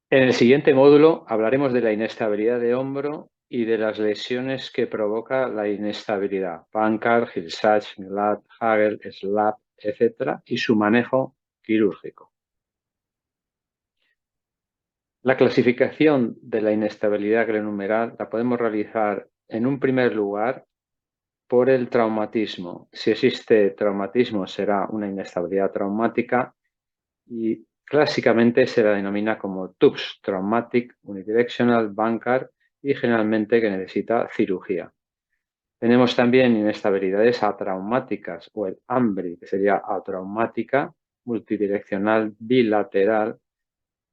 En el siguiente módulo hablaremos de la inestabilidad de hombro y de las lesiones que provoca la inestabilidad, Bankart, Hill-Sachs, Glad, Hagel, Slap, etc., y su manejo quirúrgico. La clasificación de la inestabilidad glenohumeral la podemos realizar en un primer lugar por el traumatismo. Si existe traumatismo será una inestabilidad traumática y clásicamente se la denomina como TUPS, Traumatic Unidirectional Bankart, y generalmente que necesita cirugía. Tenemos también inestabilidades atraumáticas o el AMBRI, que sería atraumática multidireccional bilateral,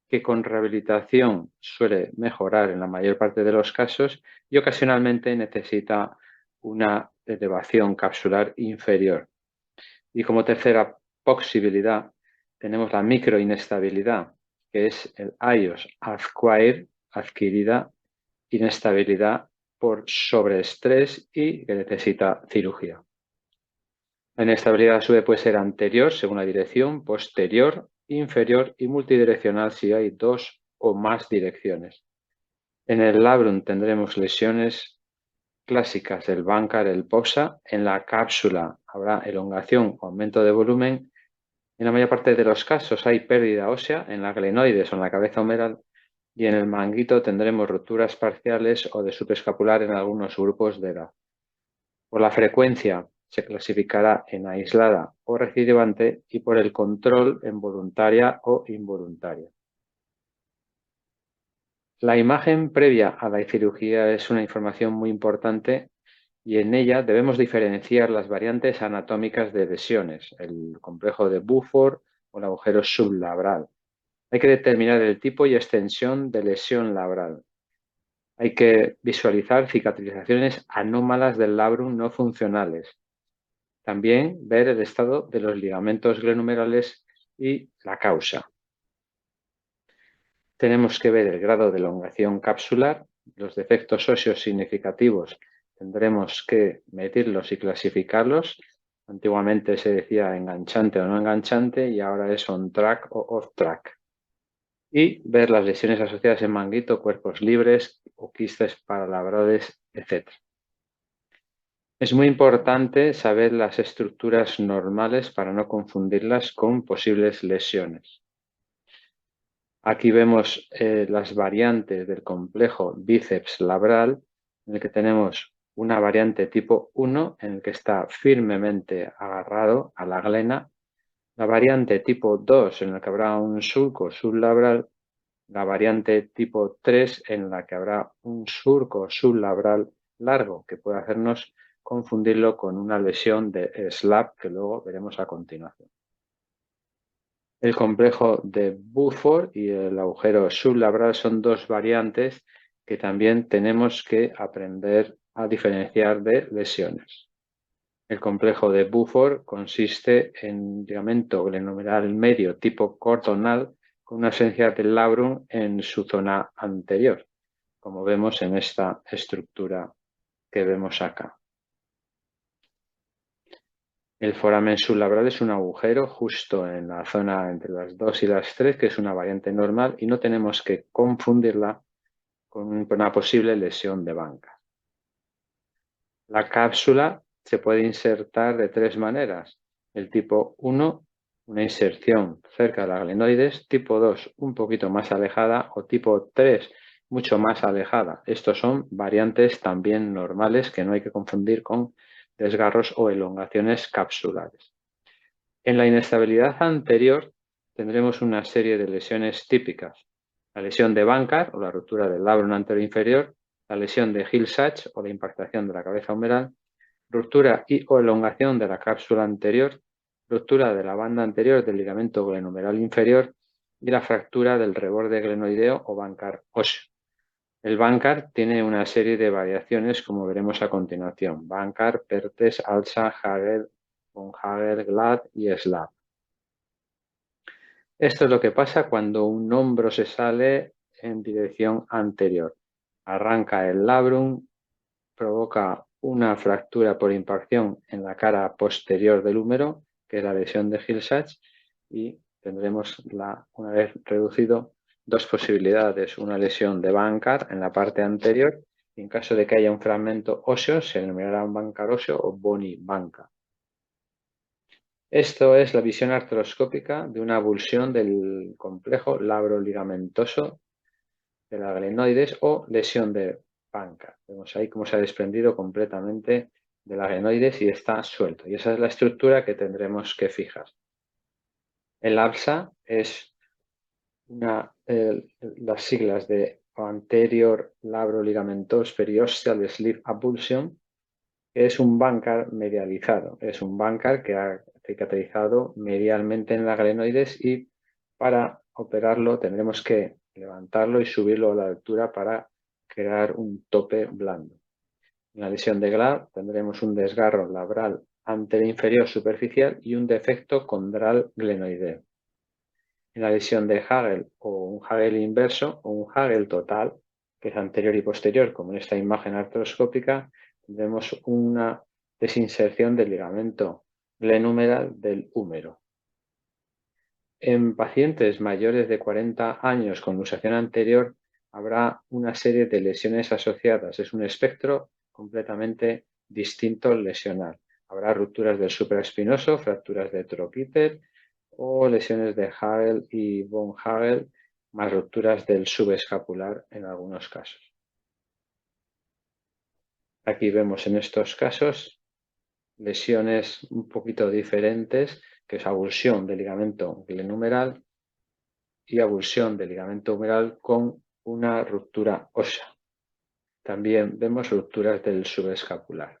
que con rehabilitación suele mejorar en la mayor parte de los casos y ocasionalmente necesita una elevación capsular inferior. Y como tercera posibilidad tenemos la microinestabilidad, que es el IOS, acquired, adquirida, inestabilidad por sobreestrés y que necesita cirugía. La inestabilidad a su vez puede ser anterior, según la dirección, posterior, inferior y multidireccional si hay dos o más direcciones. En el labrum tendremos lesiones clásicas del Bankart, el POSA. En la cápsula habrá elongación o aumento de volumen. En la mayor parte de los casos hay pérdida ósea en la glenoides o en la cabeza humeral y en el manguito tendremos rupturas parciales o de subescapular en algunos grupos de edad. Por la frecuencia se clasificará en aislada o recidivante y por el control en voluntaria o involuntaria. La imagen previa a la cirugía es una información muy importante y en ella debemos diferenciar las variantes anatómicas de lesiones, el complejo de Buford o el agujero sublabral. Hay que determinar el tipo y extensión de lesión labral. Hay que visualizar cicatrizaciones anómalas del labrum no funcionales. También ver el estado de los ligamentos glenohumerales y la causa. Tenemos que ver el grado de elongación capsular. Los defectos óseos significativos tendremos que medirlos y clasificarlos. Antiguamente se decía enganchante o no enganchante y ahora es on track o off track. Y ver las lesiones asociadas en manguito, cuerpos libres o quistes paralabrales, etc. Es muy importante saber las estructuras normales para no confundirlas con posibles lesiones. Aquí vemos las variantes del complejo bíceps labral, en el que tenemos una variante tipo 1, en el que está firmemente agarrado a la glena, la variante tipo 2, en la que habrá un surco sublabral, la variante tipo 3, en la que habrá un surco sublabral largo, que puede hacernos confundirlo con una lesión de SLAP, que luego veremos a continuación. El complejo de Buford y el agujero sublabral son dos variantes que también tenemos que aprender a diferenciar de lesiones. El complejo de Buford consiste en ligamento glenohumeral medio tipo cordonal con una ausencia del labrum en su zona anterior, como vemos en esta estructura que vemos acá. El foramen sublabral es un agujero justo en la zona entre las 2 y las 3, que es una variante normal, y no tenemos que confundirla con una posible lesión de Bankart. La cápsula se puede insertar de tres maneras. El tipo 1, una inserción cerca de la glenoides. Tipo 2, un poquito más alejada. O tipo 3, mucho más alejada. Estos son variantes también normales que no hay que confundir con desgarros o elongaciones capsulares. En la inestabilidad anterior tendremos una serie de lesiones típicas. La lesión de Bankart o la ruptura del labrum anterior inferior, la lesión de Hill-Sachs o la impactación de la cabeza humeral, ruptura y o elongación de la cápsula anterior, ruptura de la banda anterior del ligamento glenohumeral inferior y la fractura del reborde glenoideo o Bankart óseo. El Bankart tiene una serie de variaciones como veremos a continuación. Bankart, Perthes, Alza, Hagel, von Hagel, Glad y Slap. Esto es lo que pasa cuando un hombro se sale en dirección anterior. Arranca el labrum, provoca una fractura por impacción en la cara posterior del húmero, que es la lesión de Hill-Sachs, y tendremos, una vez reducido, dos posibilidades, una lesión de Bankart en la parte anterior y en caso de que haya un fragmento óseo se denominará un Bankart óseo o bony Bankart. Esto es la visión artroscópica de una avulsión del complejo labro-ligamentoso de la glenoides o lesión de Bankart. Vemos ahí cómo se ha desprendido completamente de la glenoides y está suelto. Y esa es la estructura que tendremos que fijar. El ABSA es las siglas de Anterior Labro-Ligamentos Periosteal Sleeve Avulsion, que es un Bankart medializado. Es un Bankart que ha cicatrizado medialmente en la glenoides y para operarlo tendremos que levantarlo y subirlo a la altura para crear un tope blando. En la lesión de Glad tendremos un desgarro labral anteroinferior superficial y un defecto condral glenoideo. En la lesión de Hagel o un Hagel inverso o un Hagel total, que es anterior y posterior, como en esta imagen artroscópica, tendremos una desinserción del ligamento glenumeral del húmero. En pacientes mayores de 40 años con luxación anterior habrá una serie de lesiones asociadas. Es un espectro completamente distinto lesional. Habrá rupturas del supraespinoso, fracturas de troquíter o lesiones de Hagel y von Hagel, más rupturas del subescapular en algunos casos. Aquí vemos en estos casos lesiones un poquito diferentes, que es avulsión del ligamento glenumeral y avulsión del ligamento humeral con una ruptura ósea. También vemos rupturas del subescapular.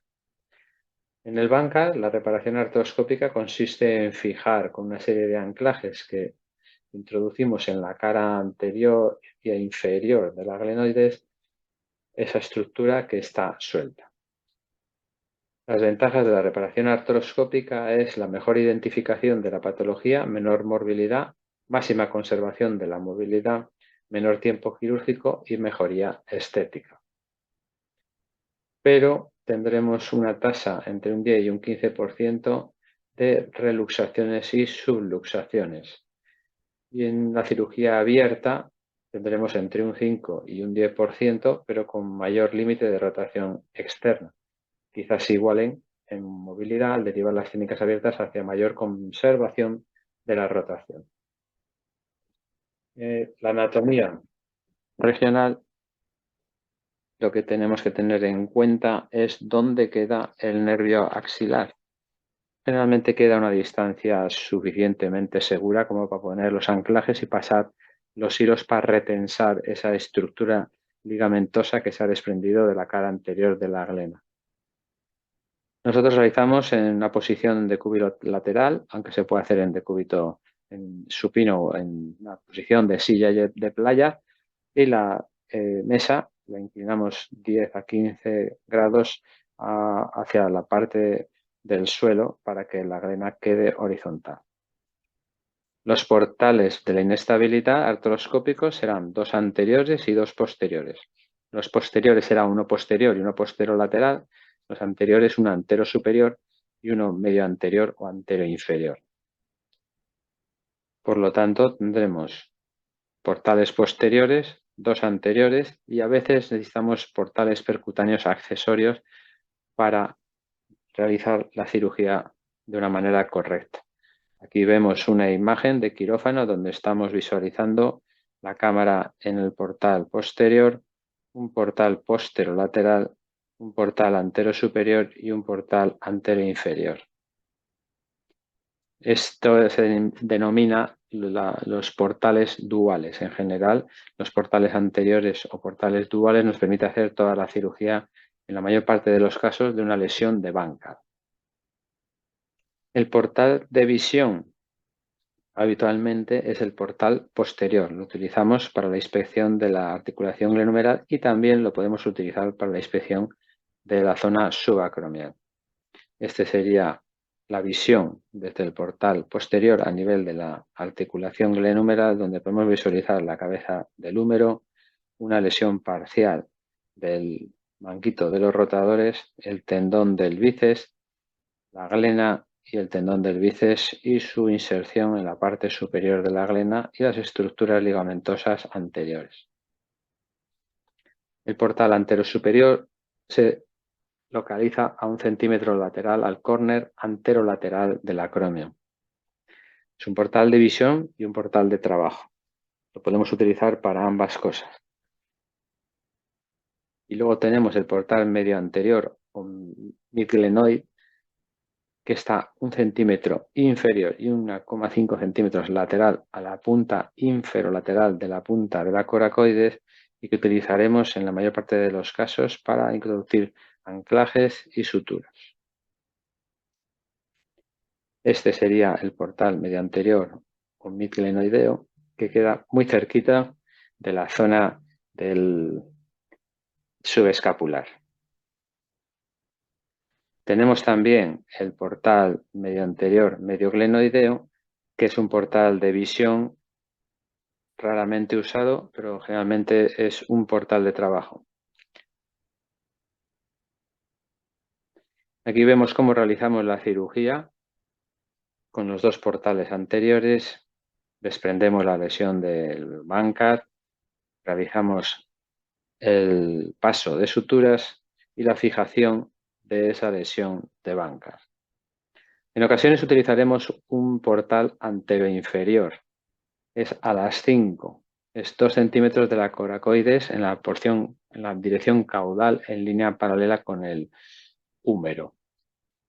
En el Bankart, la reparación artroscópica consiste en fijar con una serie de anclajes que introducimos en la cara anterior e inferior de la glenoides esa estructura que está suelta. Las ventajas de la reparación artroscópica es la mejor identificación de la patología, menor morbilidad, máxima conservación de la movilidad, menor tiempo quirúrgico y mejoría estética. Pero tendremos una tasa entre un 10 y un 15% de reluxaciones y subluxaciones. Y en la cirugía abierta tendremos entre un 5 y un 10%, pero con mayor límite de rotación externa. Quizás se igualen en movilidad al derivar las técnicas abiertas hacia mayor conservación de la rotación. La anatomía regional, lo que tenemos que tener en cuenta es dónde queda el nervio axilar. Generalmente queda a una distancia suficientemente segura como para poner los anclajes y pasar los hilos para retensar esa estructura ligamentosa que se ha desprendido de la cara anterior de la glena. Nosotros realizamos en una posición de decúbito lateral, aunque se puede hacer en decúbito en supino o en una posición de silla de playa, y la mesa la inclinamos 10 a 15 grados hacia la parte del suelo para que la glena quede horizontal. Los portales de la inestabilidad artroscópicos serán dos anteriores y dos posteriores. Los posteriores será uno posterior y uno posterior lateral. Los anteriores uno antero superior y uno medio anterior o antero inferior. Por lo tanto, tendremos portales posteriores, dos anteriores y a veces necesitamos portales percutáneos accesorios para realizar la cirugía de una manera correcta. Aquí vemos una imagen de quirófano donde estamos visualizando la cámara en el portal posterior, un portal posterolateral, un portal antero superior y un portal antero inferior. Esto se denomina los portales duales. En general, los portales anteriores o portales duales nos permite hacer toda la cirugía, en la mayor parte de los casos, de una lesión de Bankart. El portal de visión habitualmente es el portal posterior. Lo utilizamos para la inspección de la articulación glenumeral y también lo podemos utilizar para la inspección de la zona subacromial. Este sería la visión desde el portal posterior a nivel de la articulación glenumeral, donde podemos visualizar la cabeza del húmero, una lesión parcial del manguito de los rotadores, el tendón del bíceps, la glena y el tendón del bíceps y su inserción en la parte superior de la glena y las estructuras ligamentosas anteriores. El portal antero superior se localiza a 1 centímetro lateral al córner anterolateral del acrómio. Es un portal de visión y un portal de trabajo. Lo podemos utilizar para ambas cosas. Y luego tenemos el portal medio anterior o midglenoid, que está 1 centímetro inferior y 1,5 centímetros lateral a la punta inferolateral de la punta de la coracoides y que utilizaremos en la mayor parte de los casos para introducir anclajes y suturas. Este sería el portal medio anterior o midglenoideo, que queda muy cerquita de la zona del subescapular. Tenemos también el portal medio anterior medio glenoideo, que es un portal de visión raramente usado, pero generalmente es un portal de trabajo. Aquí vemos cómo realizamos la cirugía con los dos portales anteriores. Desprendemos la lesión del Bankart, realizamos el paso de suturas y la fijación de esa lesión de Bankart. En ocasiones utilizaremos un portal anteroinferior. Es a las 5. Es 2 centímetros de la coracoides en la dirección caudal en línea paralela con el húmero.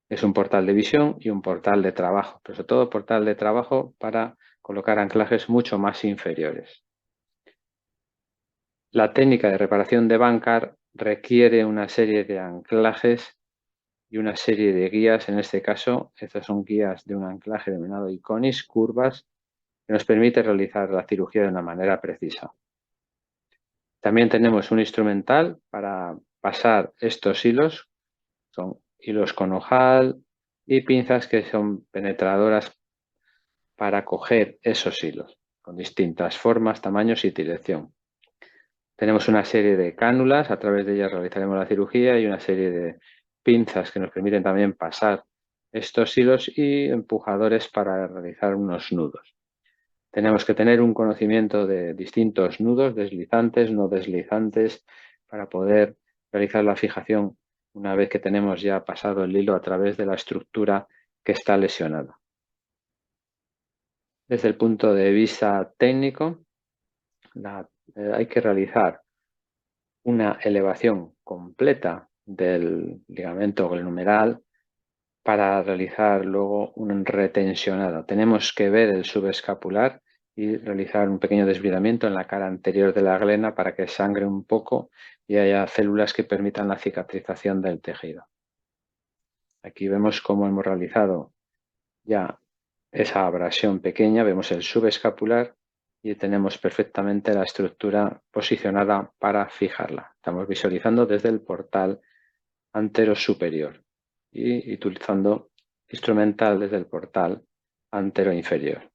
Es un portal de visión y un portal de trabajo, pero sobre todo portal de trabajo para colocar anclajes mucho más inferiores. La técnica de reparación de Bankart requiere una serie de anclajes y una serie de guías. En este caso, estas son guías de un anclaje denominado Iconis, curvas, que nos permite realizar la cirugía de una manera precisa. También tenemos un instrumental para pasar estos hilos, son hilos con ojal y pinzas que son penetradoras para coger esos hilos, con distintas formas, tamaños y dirección. Tenemos una serie de cánulas, a través de ellas realizaremos la cirugía, y una serie de pinzas que nos permiten también pasar estos hilos y empujadores para realizar unos nudos. Tenemos que tener un conocimiento de distintos nudos, deslizantes, no deslizantes, para poder realizar la fijación una vez que tenemos ya pasado el hilo a través de la estructura que está lesionada. Desde el punto de vista técnico, hay que realizar una elevación completa del ligamento glenohumeral para realizar luego un retensionado. Tenemos que ver el subescapular y realizar un pequeño desbridamiento en la cara anterior de la glena para que sangre un poco y haya células que permitan la cicatrización del tejido. Aquí vemos cómo hemos realizado ya esa abrasión pequeña, vemos el subescapular y tenemos perfectamente la estructura posicionada para fijarla. Estamos visualizando desde el portal antero superior y utilizando instrumental desde el portal antero inferior.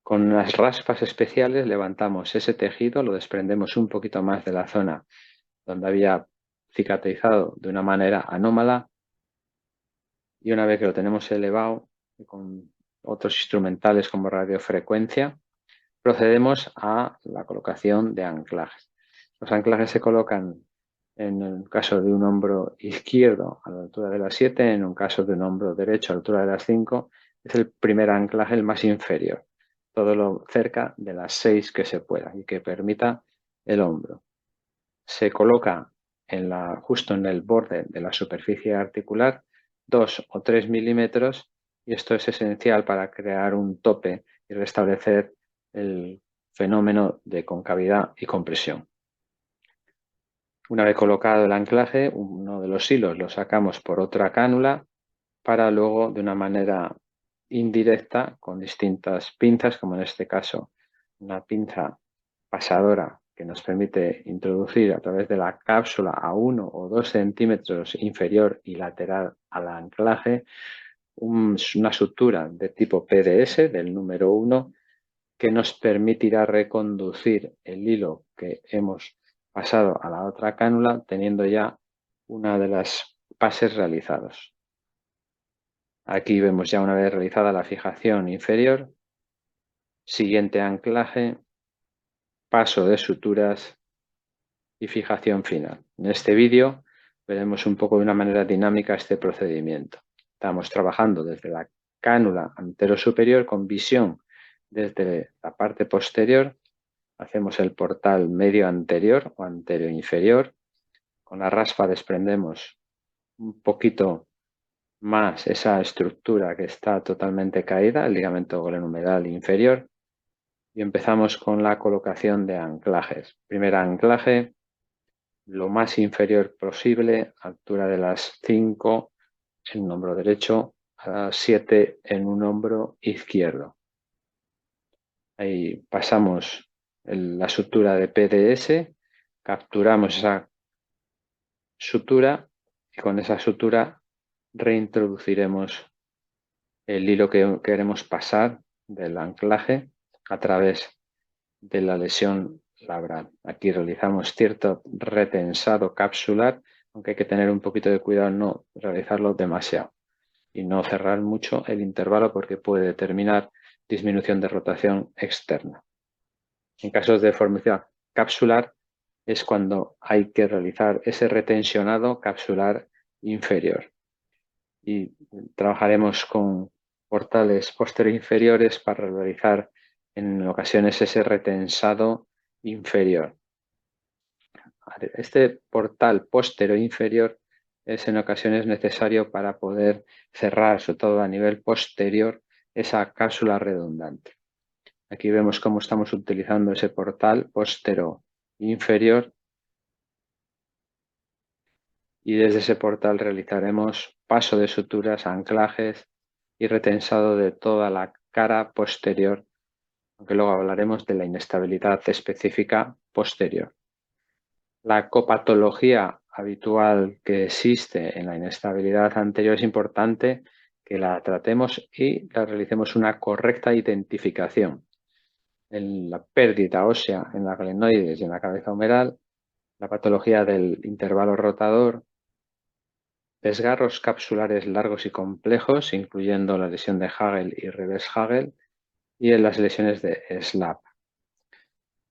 Con unas raspas especiales levantamos ese tejido, lo desprendemos un poquito más de la zona donde había cicatrizado de una manera anómala, y una vez que lo tenemos elevado con otros instrumentales como radiofrecuencia, procedemos a la colocación de anclajes. Los anclajes se colocan en el caso de un hombro izquierdo a la altura de las 7, en un caso de un hombro derecho a la altura de las 5, es el primer anclaje, el más inferior, todo lo cerca de las 6 que se pueda y que permita el hombro. Se coloca justo en el borde de la superficie articular 2 o 3 milímetros, y esto es esencial para crear un tope y restablecer el fenómeno de concavidad y compresión. Una vez colocado el anclaje, uno de los hilos lo sacamos por otra cánula para luego, de una manera indirecta, con distintas pinzas, como en este caso una pinza pasadora que nos permite introducir a través de la cápsula a 1 o 2 centímetros inferior y lateral al anclaje, una sutura de tipo PDS del número 1 que nos permitirá reconducir el hilo que hemos pasado a la otra cánula, teniendo ya una de las pases realizados. Aquí vemos ya una vez realizada la fijación inferior, siguiente anclaje, paso de suturas y fijación final. En este vídeo veremos un poco de una manera dinámica este procedimiento. Estamos trabajando desde la cánula anterosuperior con visión desde la parte posterior. Hacemos el portal medio anterior o anterior inferior. Con la raspa desprendemos un poquito más esa estructura que está totalmente caída, el ligamento glenohumeral inferior. Y empezamos con la colocación de anclajes. Primer anclaje, lo más inferior posible, altura de las 5 en un hombro derecho, a las 7 en un hombro izquierdo. Ahí pasamos la sutura de PDS, capturamos esa sutura y con esa sutura reintroduciremos el hilo que queremos pasar del anclaje a través de la lesión labral. Aquí realizamos cierto retensado capsular, aunque hay que tener un poquito de cuidado en no realizarlo demasiado y no cerrar mucho el intervalo porque puede determinar disminución de rotación externa. En casos de deformidad capsular es cuando hay que realizar ese retensionado capsular inferior. Y trabajaremos con portales posterior inferiores para realizar en ocasiones ese retensado inferior. Este portal posterior inferior es en ocasiones necesario para poder cerrar, sobre todo a nivel posterior, esa cápsula redundante. Aquí vemos cómo estamos utilizando ese portal posterior inferior y desde ese portal realizaremos paso de suturas, anclajes y retensado de toda la cara posterior, aunque luego hablaremos de la inestabilidad específica posterior. La copatología habitual que existe en la inestabilidad anterior es importante que la tratemos y la realicemos una correcta identificación. En la pérdida ósea en la glenoides y en la cabeza humeral, la patología del intervalo rotador, desgarros capsulares largos y complejos, incluyendo la lesión de Hagel y reverse Hagel, y en las lesiones de SLAP,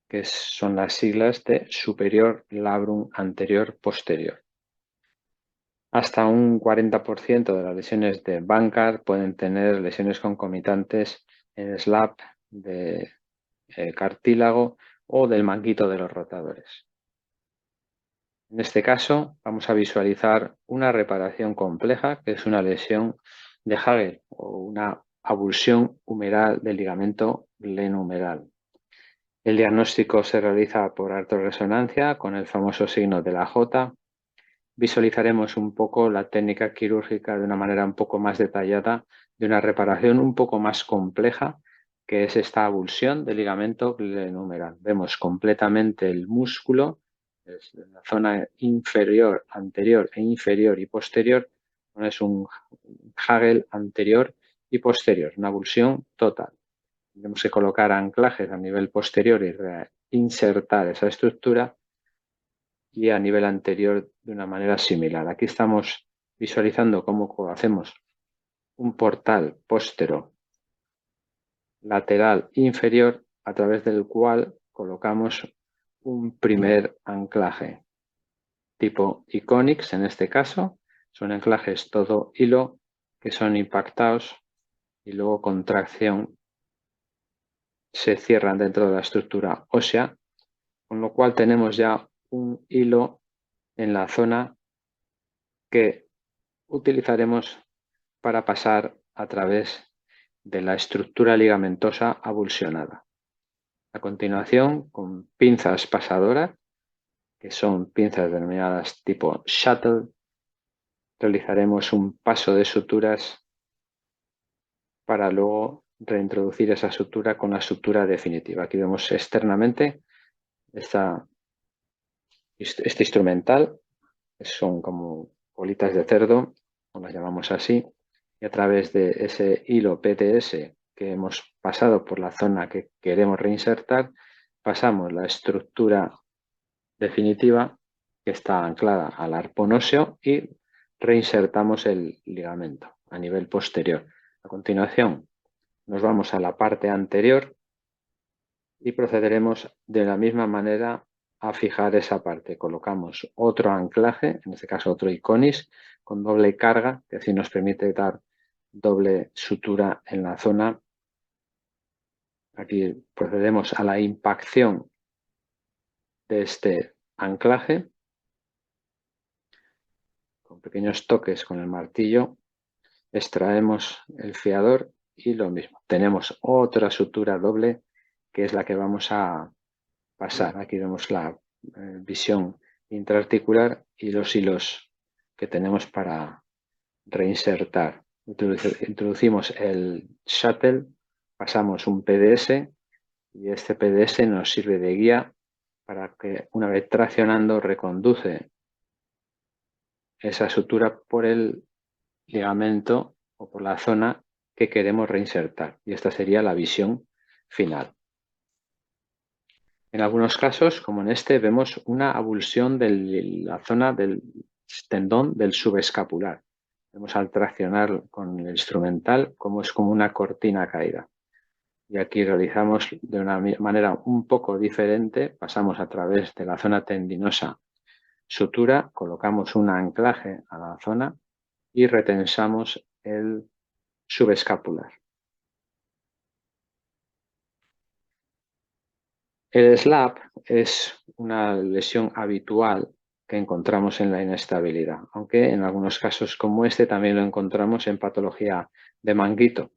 que son las siglas de superior labrum anterior posterior. Hasta un 40% de las lesiones de Bankart pueden tener lesiones concomitantes en SLAP de cartílago o del manguito de los rotadores. En este caso vamos a visualizar una reparación compleja que es una lesión de Hagel o una avulsión humeral del ligamento glenohumeral. El diagnóstico se realiza por arterioresonancia con el famoso signo de la J. Visualizaremos un poco la técnica quirúrgica de una manera un poco más detallada de una reparación un poco más compleja que es esta avulsión del ligamento glenohumeral. Vemos completamente el músculo, en la zona inferior, anterior e inferior y posterior. Es un Hagel anterior y posterior, una avulsión total. Tenemos que colocar anclajes a nivel posterior y reinsertar esa estructura y a nivel anterior de una manera similar. Aquí estamos visualizando cómo hacemos un portal postero lateral inferior a través del cual colocamos un primer anclaje tipo Iconics en este caso. Son anclajes todo hilo que son impactados y luego con tracción se cierran dentro de la estructura ósea, con lo cual tenemos ya un hilo en la zona que utilizaremos para pasar a través de la estructura ligamentosa avulsionada. A continuación, con pinzas pasadoras, que son pinzas denominadas tipo shuttle, realizaremos un paso de suturas para luego reintroducir esa sutura con la sutura definitiva. Aquí vemos externamente este instrumental, que son como bolitas de cerdo, o las llamamos así, y a través de ese hilo PTS que hemos pasado por la zona que queremos reinsertar, pasamos la estructura definitiva que está anclada al arpón óseo y reinsertamos el ligamento a nivel posterior. A continuación, nos vamos a la parte anterior y procederemos de la misma manera a fijar esa parte. Colocamos otro anclaje, en este caso otro iconis, con doble carga, que así nos permite dar doble sutura en la zona. Aquí procedemos a la impacción de este anclaje, con pequeños toques con el martillo, extraemos el fiador y lo mismo. Tenemos otra sutura doble, que es la que vamos a pasar. Aquí vemos la visión intraarticular y los hilos que tenemos para reinsertar. Introducimos el shuttle, pasamos un PDS y este PDS nos sirve de guía para que una vez traccionando reconduce esa sutura por el ligamento o por la zona que queremos reinsertar. Y esta sería la visión final. En algunos casos, como en este, vemos una avulsión de la zona del tendón del subescapular. Vemos al traccionar con el instrumental como es como una cortina caída. Y aquí realizamos de una manera un poco diferente, pasamos a través de la zona tendinosa sutura, colocamos un anclaje a la zona y retensamos el subescapular. El SLAP es una lesión habitual que encontramos en la inestabilidad, aunque en algunos casos como este también lo encontramos en patología de manguito.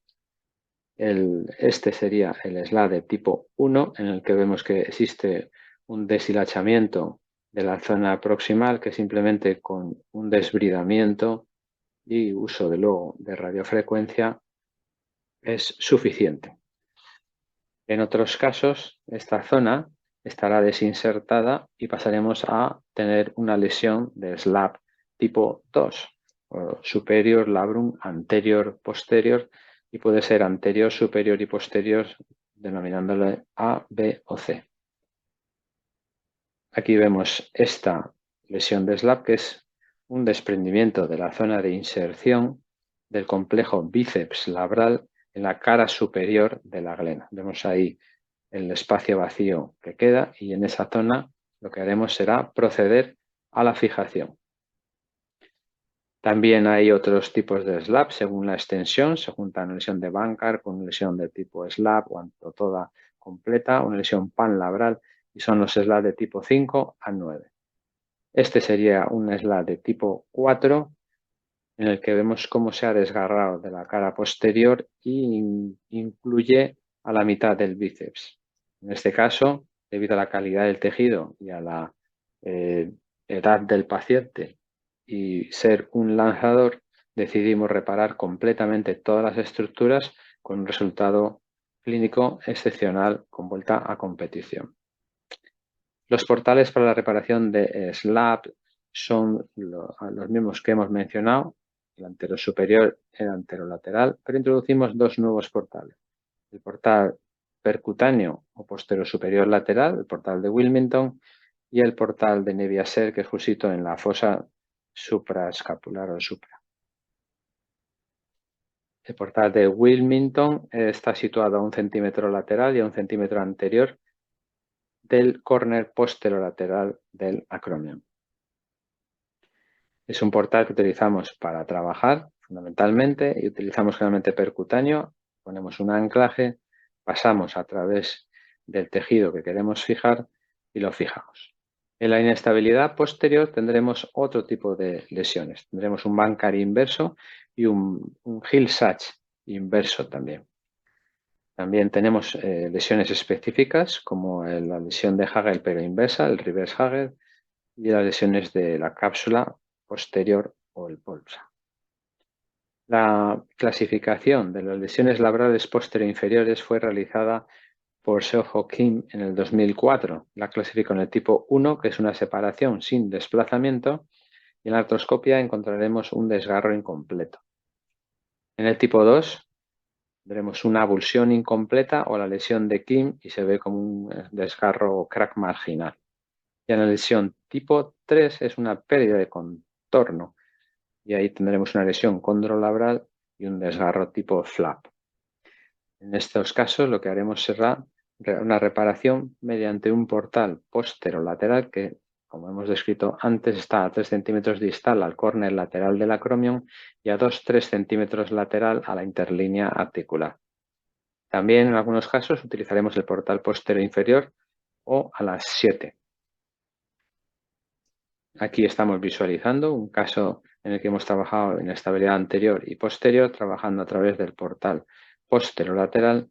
Este sería el SLAP de tipo 1, en el que vemos que existe un deshilachamiento de la zona proximal que simplemente con un desbridamiento y uso de luego de radiofrecuencia es suficiente. En otros casos, esta zona estará desinsertada y pasaremos a tener una lesión de SLAP tipo 2, o superior labrum anterior posterior, y puede ser anterior, superior y posterior, denominándole A, B o C. Aquí vemos esta lesión de SLAP, que es un desprendimiento de la zona de inserción del complejo bíceps labral en la cara superior de la glena. Vemos ahí el espacio vacío que queda y en esa zona lo que haremos será proceder a la fijación. También hay otros tipos de SLAP según la extensión. Se junta una lesión de Bankart con una lesión de tipo SLAP o toda completa, una lesión panlabral, y son los SLAP de tipo 5 a 9. Este sería un SLAP de tipo 4 en el que vemos cómo se ha desgarrado de la cara posterior y incluye a la mitad del bíceps. En este caso, debido a la calidad del tejido y a la edad del paciente y ser un lanzador, decidimos reparar completamente todas las estructuras con un resultado clínico excepcional con vuelta a competición. Los portales para la reparación de SLAP son los mismos que hemos mencionado, el anterosuperior y el anterolateral, pero introducimos dos nuevos portales. El portal percutáneo o posterosuperior lateral, el portal de Wilmington, y el portal de Neviaser, que es justito en la fosa supraescapular o supra. El portal de Wilmington está situado a 1 centímetro lateral y a 1 centímetro anterior del córner posterolateral del acromion. Es un portal que utilizamos para trabajar fundamentalmente y utilizamos generalmente percutáneo. Ponemos un anclaje, pasamos a través del tejido que queremos fijar y lo fijamos. En la inestabilidad posterior tendremos otro tipo de lesiones. Tendremos un Bankart inverso y un Hill-Sachs inverso también. También tenemos lesiones específicas como la lesión de Hagel pero inversa, el reverse Hagel, y las lesiones de la cápsula posterior o el polsa. La clasificación de las lesiones labrales posterior-inferiores fue realizada por Seoho Kim en el 2004. La clasificó en el tipo 1, que es una separación sin desplazamiento, y en la artroscopia encontraremos un desgarro incompleto. En el tipo 2 veremos una avulsión incompleta o la lesión de Kim y se ve como un desgarro o crack marginal. Y en la lesión tipo 3 es una pérdida de contorno y ahí tendremos una lesión condrolabral y un desgarro tipo flap. En estos casos lo que haremos será una reparación mediante un portal posterolateral que, como hemos descrito antes, está a 3 centímetros distal al córner lateral del acromion y a 2-3 centímetros lateral a la interlínea articular. También en algunos casos utilizaremos el portal posterior inferior o a las 7. Aquí estamos visualizando un caso en el que hemos trabajado en estabilidad anterior y posterior, trabajando a través del portal posterolateral.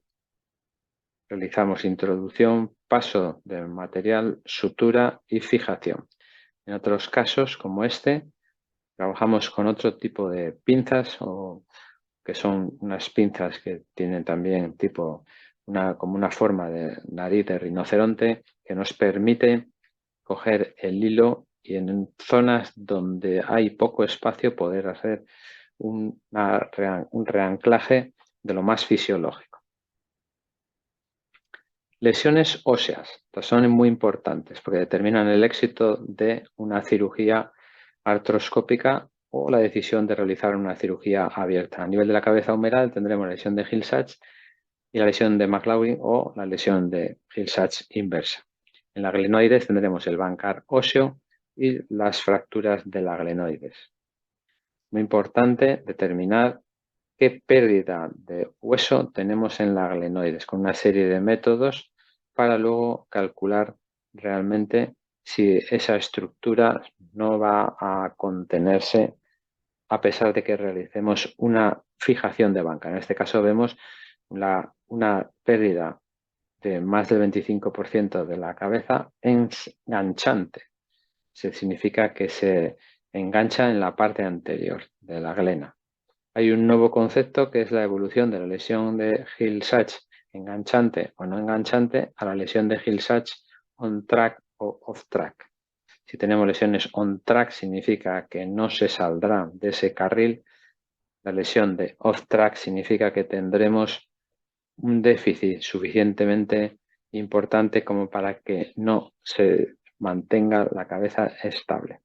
Realizamos introducción, paso del material, sutura y fijación. En otros casos, como este, trabajamos con otro tipo de pinzas, o que son unas pinzas que tienen también como una forma de nariz de rinoceronte, que nos permite coger el hilo y en zonas donde hay poco espacio poder hacer un reanclaje de lo más fisiológico. Lesiones óseas. Estas son muy importantes porque determinan el éxito de una cirugía artroscópica o la decisión de realizar una cirugía abierta. A nivel de la cabeza humeral tendremos la lesión de Hill-Sachs y la lesión de McLaughlin o la lesión de Hill-Sachs inversa. En la glenoides tendremos el bancar óseo y las fracturas de la glenoides. Muy importante determinar qué pérdida de hueso tenemos en la glenoides con una serie de métodos para luego calcular realmente si esa estructura no va a contenerse a pesar de que realicemos una fijación de banca. En este caso vemos una pérdida de más del 25% de la cabeza enganchante. Eso significa que se engancha en la parte anterior de la glena. Hay un nuevo concepto que es la evolución de la lesión de Hill-Sachs enganchante o no enganchante a la lesión de Hill-Sachs on-track o off-track. Si tenemos lesiones on-track significa que no se saldrá de ese carril. La lesión de off-track significa que tendremos un déficit suficientemente importante como para que no se mantenga la cabeza estable.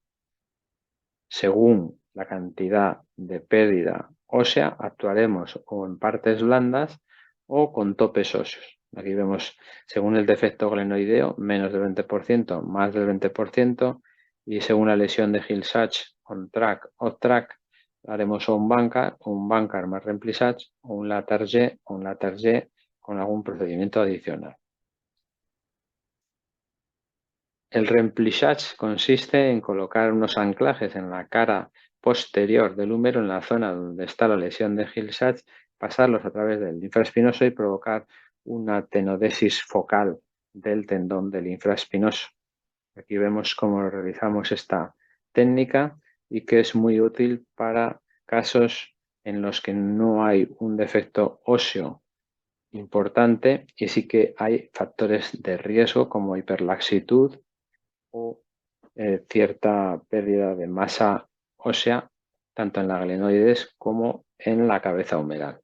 Según la cantidad de pérdida ósea, actuaremos o en partes blandas o con topes óseos. Aquí vemos, según el defecto glenoideo, menos del 20%, más del 20%, y según la lesión de Hill-Sachs, on-track, off-track, haremos o un bancar más remplissage, o un Latarjet, o un Latarjet con algún procedimiento adicional. El remplissage consiste en colocar unos anclajes en la cara posterior del húmero, en la zona donde está la lesión de Hill-Sachs, pasarlos a través del infraespinoso y provocar una tenodesis focal del tendón del infraespinoso. Aquí vemos cómo realizamos esta técnica y que es muy útil para casos en los que no hay un defecto óseo importante y sí que hay factores de riesgo como hiperlaxitud o cierta pérdida de masa ósea, tanto en la glenoides como en la cabeza humeral.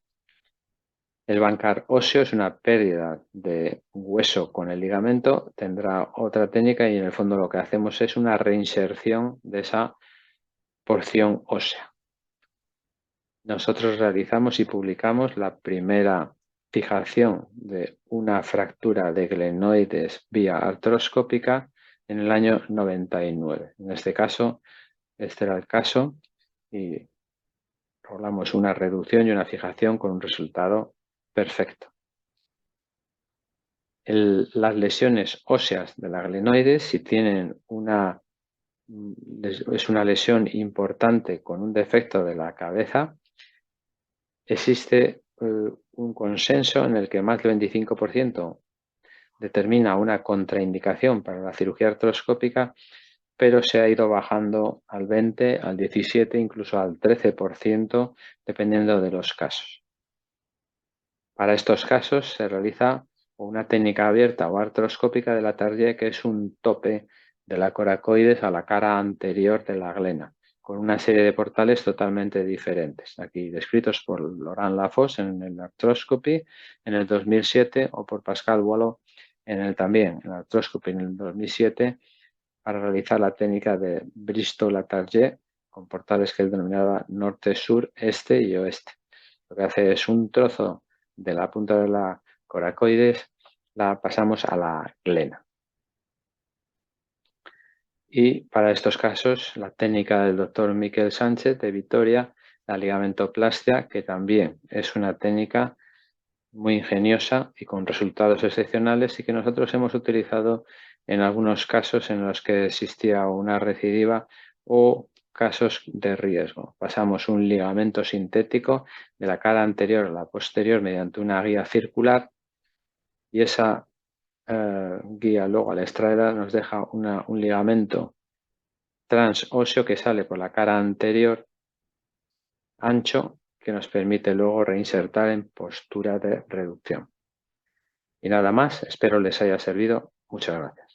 El bancar óseo es una pérdida de hueso con el ligamento, tendrá otra técnica y en el fondo lo que hacemos es una reinserción de esa porción ósea. Nosotros realizamos y publicamos la primera fijación de una fractura de glenoides vía artroscópica en el año 99. En este caso, este era el caso y logramos una reducción y una fijación con un resultado perfecto. Las lesiones óseas de la glenoides, si tienen es una lesión importante con un defecto de la cabeza, existe un consenso en el que más del 25% determina una contraindicación para la cirugía artroscópica, pero se ha ido bajando al 20, al 17, incluso al 13%, dependiendo de los casos. Para estos casos se realiza una técnica abierta o artroscópica de Latarjet, que es un tope de la coracoides a la cara anterior de la glena, con una serie de portales totalmente diferentes. Aquí descritos por Laurent Lafosse en el Arthroscopy en el 2007 o por Pascal Boileau en el Arthroscopy en el 2007 para realizar la técnica de Bristow-Latarjet con portales que él denominaba norte, sur, este y oeste. Lo que hace es un trozo de la punta de la coracoides, la pasamos a la glena. Y para estos casos, la técnica del doctor Miquel Sánchez de Vitoria, la ligamentoplastia, que también es una técnica muy ingeniosa y con resultados excepcionales y que nosotros hemos utilizado en algunos casos en los que existía una recidiva o casos de riesgo. Pasamos un ligamento sintético de la cara anterior a la posterior mediante una guía circular y esa guía luego al extraerla nos deja un ligamento transóseo que sale por la cara anterior ancho que nos permite luego reinsertar en postura de reducción. Y nada más, espero les haya servido. Muchas gracias.